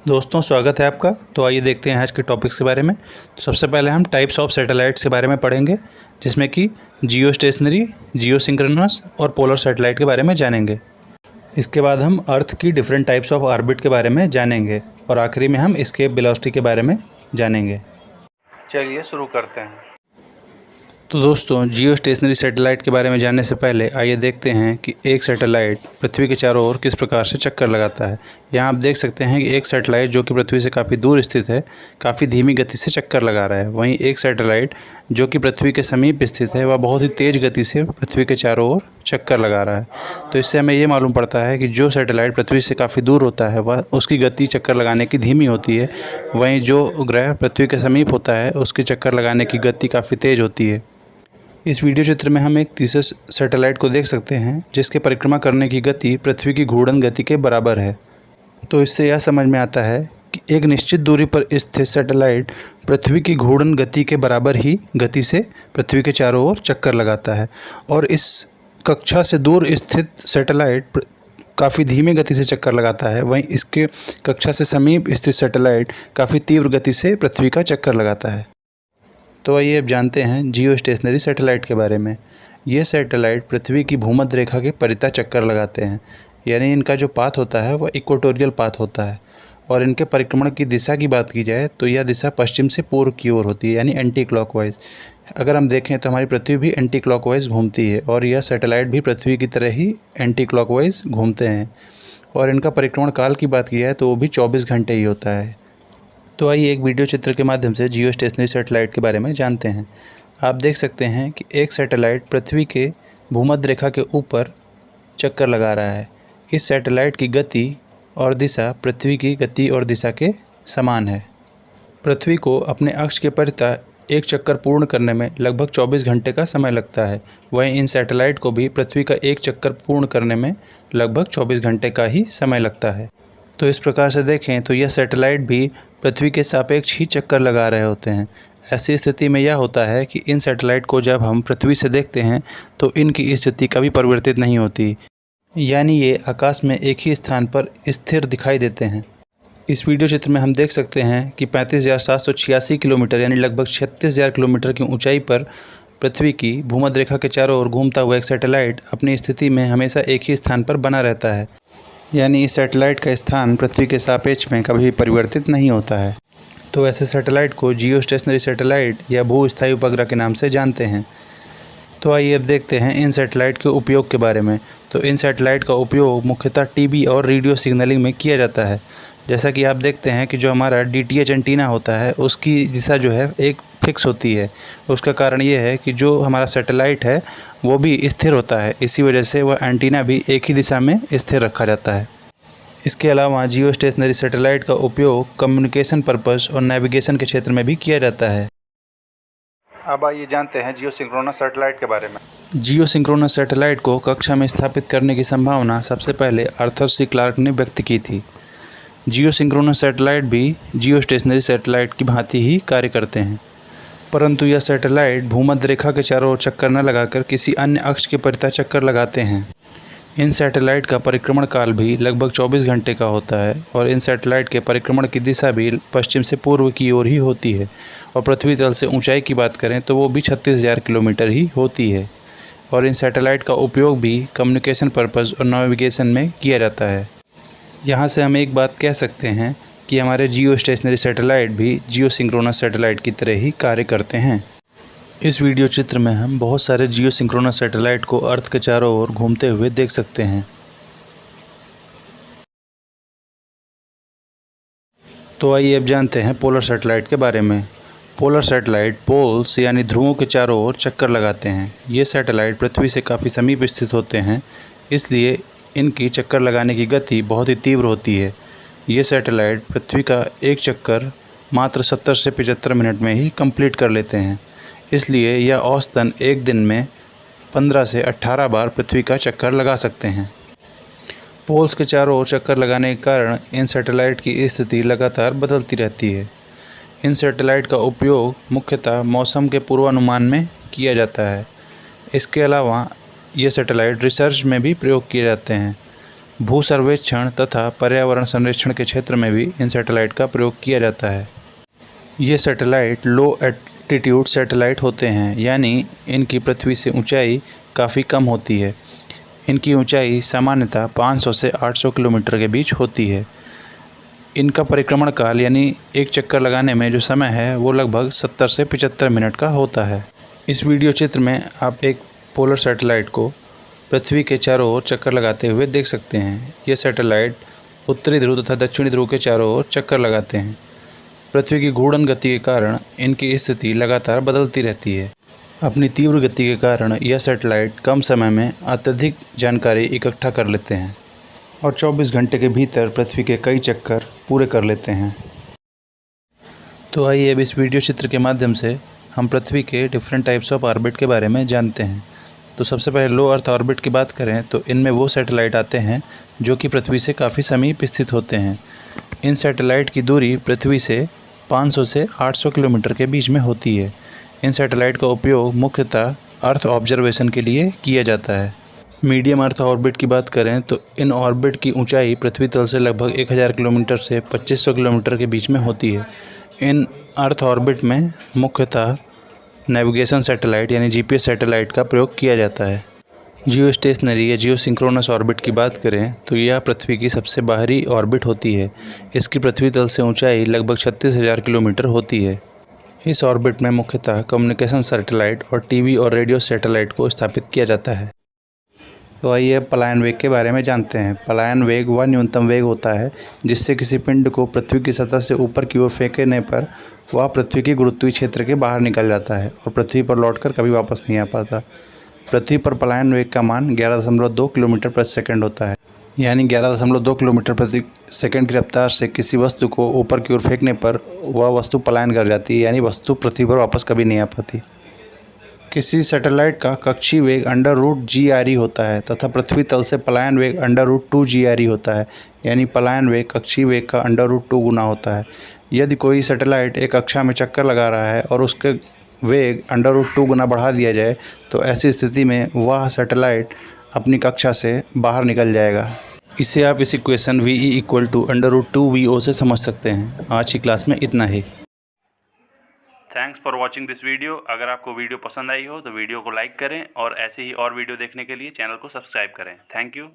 दोस्तों स्वागत है आपका। तो आइए देखते हैं आज के टॉपिक्स के बारे में। तो सबसे पहले हम टाइप्स ऑफ सैटेलाइट्स के बारे में पढ़ेंगे, जिसमें कि जियो स्टेशनरी, जियो सिंक्रोनस और पोलर सैटेलाइट के बारे में जानेंगे। इसके बाद हम अर्थ की डिफरेंट टाइप्स ऑफ ऑर्बिट के बारे में जानेंगे और आखिरी में हम एस्केप वेलोसिटी के बारे में जानेंगे। चलिए शुरू करते हैं। तो दोस्तों, जियो स्टेशनरी सैटेलाइट के बारे में जानने से पहले आइए देखते हैं कि एक सैटेलाइट पृथ्वी के चारों ओर किस प्रकार से चक्कर लगाता है। यहाँ आप देख सकते हैं कि एक सैटेलाइट जो कि पृथ्वी से काफ़ी दूर स्थित है, काफ़ी धीमी गति से चक्कर लगा रहा है। वहीं एक सैटेलाइट जो कि पृथ्वी के समीप स्थित है, वह बहुत ही तेज़ गति से पृथ्वी के चारों ओर चक्कर लगा रहा है। तो इससे हमें ये मालूम पड़ता है कि जो सैटेलाइट पृथ्वी से काफ़ी दूर होता है, वह उसकी गति चक्कर लगाने की धीमी होती है। वहीं जो ग्रह पृथ्वी के समीप होता है, उसकी चक्कर लगाने की गति काफ़ी तेज़ होती है। इस वीडियो चित्र में हम एक तीसरे सैटेलाइट को देख सकते हैं, जिसके परिक्रमा करने की गति पृथ्वी की घूर्णन गति के बराबर है। तो इससे यह समझ में आता है कि एक निश्चित दूरी पर स्थित सैटेलाइट पृथ्वी की घूर्णन गति के बराबर ही गति से पृथ्वी के चारों ओर चक्कर लगाता है। और इस कक्षा से दूर स्थित सैटेलाइट काफ़ी धीमी गति से चक्कर लगाता है। वहीं इसके कक्षा से समीप स्थित सैटेलाइट काफ़ी तीव्र गति से पृथ्वी का चक्कर लगाता है। तो आइए अब जानते हैं जियो स्टेशनरी सैटेलाइट के बारे में। ये सैटेलाइट पृथ्वी की भूमध्य रेखा के परितः चक्कर लगाते हैं, यानी इनका जो पाथ होता है वह इक्वेटोरियल पाथ होता है। और इनके परिक्रमण की दिशा की बात की जाए तो यह दिशा पश्चिम से पूर्व की ओर होती है, यानी एंटी क्लॉकवाइज। अगर हम देखें तो हमारी पृथ्वी भी एंटी क्लॉकवाइज घूमती है और यह सैटेलाइट भी पृथ्वी की तरह ही एंटी क्लॉकवाइज घूमते हैं। और इनका परिक्रमण काल की बात की जाए तो वो भी 24 घंटे ही होता है। तो आइए एक वीडियो चित्र के माध्यम से जियो स्टेशनरी सैटेलाइट के बारे में जानते हैं। आप देख सकते हैं कि एक सैटेलाइट पृथ्वी के भूमध्य रेखा के ऊपर चक्कर लगा रहा है। इस सैटेलाइट की गति और दिशा पृथ्वी की गति और दिशा के समान है। पृथ्वी को अपने अक्ष के परितः एक चक्कर पूर्ण करने में लगभग 24 घंटे का समय लगता है। वहीं इन सैटेलाइट को भी पृथ्वी का एक चक्कर पूर्ण करने में लगभग 24 घंटे का ही समय लगता है। तो इस प्रकार से देखें तो यह सैटेलाइट भी पृथ्वी के सापेक्ष ही चक्कर लगा रहे होते हैं। ऐसी स्थिति में यह होता है कि इन सैटेलाइट को जब हम पृथ्वी से देखते हैं तो इनकी स्थिति कभी परिवर्तित नहीं होती, यानी ये आकाश में एक ही स्थान पर स्थिर दिखाई देते हैं। इस वीडियो चित्र में हम देख सकते हैं कि 35,786 किलोमीटर यानी लगभग 36,000 किलोमीटर की ऊंचाई पर पृथ्वी की भूमध्य रेखा के चारों ओर घूमता हुआ एक सैटेलाइट अपनी स्थिति में हमेशा एक ही स्थान पर बना रहता है, यानी इस सैटेलाइट का स्थान पृथ्वी के सापेक्ष में कभी परिवर्तित नहीं होता है। तो ऐसे सैटेलाइट को जियो स्टेशनरी सैटेलाइट या भू-स्थायी उपग्रह के नाम से जानते हैं। तो आइए अब देखते हैं इन सैटेलाइट के उपयोग के बारे में। तो इन सैटेलाइट का उपयोग मुख्यतः टीवी और रेडियो सिग्नलिंग में किया जाता है। जैसा कि आप देखते हैं कि जो हमारा डीटीएच एंटीना होता है, उसकी दिशा जो है एक फिक्स होती है। उसका कारण ये है कि जो हमारा सैटेलाइट है वो भी स्थिर होता है, इसी वजह से वह एंटीना भी एक ही दिशा में स्थिर रखा जाता है। इसके अलावा जियो स्टेशनरी सैटेलाइट का उपयोग कम्युनिकेशन पर्पस और नेविगेशन के क्षेत्र में भी किया जाता है। अब आइए जानते हैं जियो सिंक्रोनस सैटेलाइट के बारे में। जियो सिंक्रोनस सैटेलाइट को कक्षा में स्थापित करने की संभावना सबसे पहले आर्थर सी क्लार्क ने व्यक्त की थी। जियो सिंक्रोनस सैटेलाइट भी जियो स्टेशनरी सैटेलाइट की भांति ही कार्य करते हैं, परंतु यह सैटेलाइट भूमध्य रेखा के चारों ओर चक्कर न लगाकर किसी अन्य अक्ष के परितः चक्कर लगाते हैं। इन सैटेलाइट का परिक्रमण काल भी लगभग 24 घंटे का होता है और इन सैटेलाइट के परिक्रमण की दिशा भी पश्चिम से पूर्व की ओर ही होती है। और पृथ्वी तल से ऊंचाई की बात करें तो वो भी 36,000 किलोमीटर ही होती है। और इन सैटेलाइट का उपयोग भी कम्युनिकेशन पर्पस और नेविगेशन में किया जाता है। यहाँ से हम एक बात कह सकते हैं कि हमारे जियो स्टेशनरी सैटेलाइट भी जियो सिंक्रोनस सैटेलाइट की तरह ही कार्य करते हैं। इस वीडियो चित्र में हम बहुत सारे जियो सिंक्रोनस सैटेलाइट को अर्थ के चारों ओर घूमते हुए देख सकते हैं। तो आइए अब जानते हैं पोलर सैटेलाइट के बारे में। पोलर सैटेलाइट पोल्स यानी ध्रुवों के चारों ओर चक्कर लगाते हैं। ये सैटेलाइट पृथ्वी से काफ़ी समीप स्थित होते हैं, इसलिए इनकी चक्कर लगाने की गति बहुत ही तीव्र होती है। ये सैटेलाइट पृथ्वी का एक चक्कर मात्र 70 से 75 मिनट में ही कंप्लीट कर लेते हैं, इसलिए यह औसतन एक दिन में 15 से 18 बार पृथ्वी का चक्कर लगा सकते हैं। पोल्स के चारों ओर चक्कर लगाने के कारण इन सैटेलाइट की स्थिति लगातार बदलती रहती है। इन सैटेलाइट का उपयोग मुख्यतः मौसम के पूर्वानुमान में किया जाता है। इसके अलावा ये सैटेलाइट रिसर्च में भी प्रयोग किए जाते हैं। भू सर्वेक्षण तथा पर्यावरण संरक्षण के क्षेत्र में भी इन सैटेलाइट का प्रयोग किया जाता है। ये सैटेलाइट लो एल्टीट्यूड सैटेलाइट होते हैं, यानी इनकी पृथ्वी से ऊंचाई काफ़ी कम होती है। इनकी ऊंचाई सामान्यतः 500 से 800 किलोमीटर के बीच होती है। इनका परिक्रमण काल यानी एक चक्कर लगाने में जो समय है वो लगभग 70 से 75 मिनट का होता है। इस वीडियो चित्र में आप एक पोलर सैटेलाइट को पृथ्वी के चारों ओर चक्कर लगाते हुए देख सकते हैं। ये सैटेलाइट उत्तरी ध्रुव तथा दक्षिणी ध्रुव के चारों ओर चक्कर लगाते हैं। पृथ्वी की घूर्णन गति के कारण इनकी स्थिति लगातार बदलती रहती है। अपनी तीव्र गति के कारण यह सैटेलाइट कम समय में अत्यधिक जानकारी इकट्ठा कर लेते हैं और 24 घंटे के भीतर पृथ्वी के कई चक्कर पूरे कर लेते हैं। तो आइए अब इस वीडियो चित्र के माध्यम से हम पृथ्वी के डिफरेंट टाइप्स ऑफ ऑर्बिट के बारे में जानते हैं। तो सबसे पहले लो अर्थ ऑर्बिट की बात करें तो इनमें वो सैटेलाइट आते हैं जो कि पृथ्वी से काफ़ी समीप स्थित होते हैं। इन सैटेलाइट की दूरी पृथ्वी से 500 से 800 किलोमीटर के बीच में होती है। इन सैटेलाइट का उपयोग मुख्यतः अर्थ ऑब्जर्वेशन के लिए किया जाता है। मीडियम अर्थ ऑर्बिट की बात करें तो इन ऑर्बिट की ऊंचाई पृथ्वी तल से लगभग 1000 किलोमीटर से 2500 किलोमीटर के बीच में होती है। इन अर्थ ऑर्बिट में मुख्यतः नेविगेशन सैटेलाइट यानी जीपीएस सैटेलाइट का प्रयोग किया जाता है। जियो स्टेशनरी या जियो सिंक्रोनस ऑर्बिट की बात करें तो यह पृथ्वी की सबसे बाहरी ऑर्बिट होती है। इसकी पृथ्वी तल से ऊंचाई लगभग 36,000 किलोमीटर होती है। इस ऑर्बिट में मुख्यतः कम्युनिकेशन सैटेलाइट और टीवी और रेडियो सैटेलाइट को स्थापित किया जाता है। तो आइए अब पलायन वेग के बारे में जानते हैं। पलायन वेग वह न्यूनतम वेग होता है जिससे किसी पिंड को पृथ्वी की सतह से ऊपर की ओर फेंकने पर वह पृथ्वी के गुरुत्वीय क्षेत्र के बाहर निकल जाता है और पृथ्वी पर लौटकर कभी वापस नहीं आ पाता। पृथ्वी पर पलायन वेग का मान 11.2 किलोमीटर प्रति सेकंड होता है, यानी 11.2 किलोमीटर प्रति सेकंड की रफ्तार से किसी वस्तु को ऊपर की ओर फेंकने पर वह वस्तु पलायन कर जाती है, यानी वस्तु पृथ्वी पर वापस कभी नहीं आ पाती। किसी सैटेलाइट का कक्षीय वेग √GRE होता है तथा पृथ्वी तल से पलायन वेग √2GRE होता है, यानी पलायन वेग कक्षीय वेग का √2 गुना होता है। यदि कोई सैटेलाइट एक कक्षा में चक्कर लगा रहा है और उसके वेग √2 गुना बढ़ा दिया जाए तो ऐसी स्थिति में वह सैटेलाइट अपनी कक्षा से बाहर निकल जाएगा। इसे आप इस इक्वेशन VE = √2VO से समझ सकते हैं। आज की क्लास में इतना ही। Thanks for watching this video. अगर आपको वीडियो पसंद आई हो तो वीडियो को लाइक करें और ऐसे ही और वीडियो देखने के लिए चैनल को सब्सक्राइब करें। Thank you.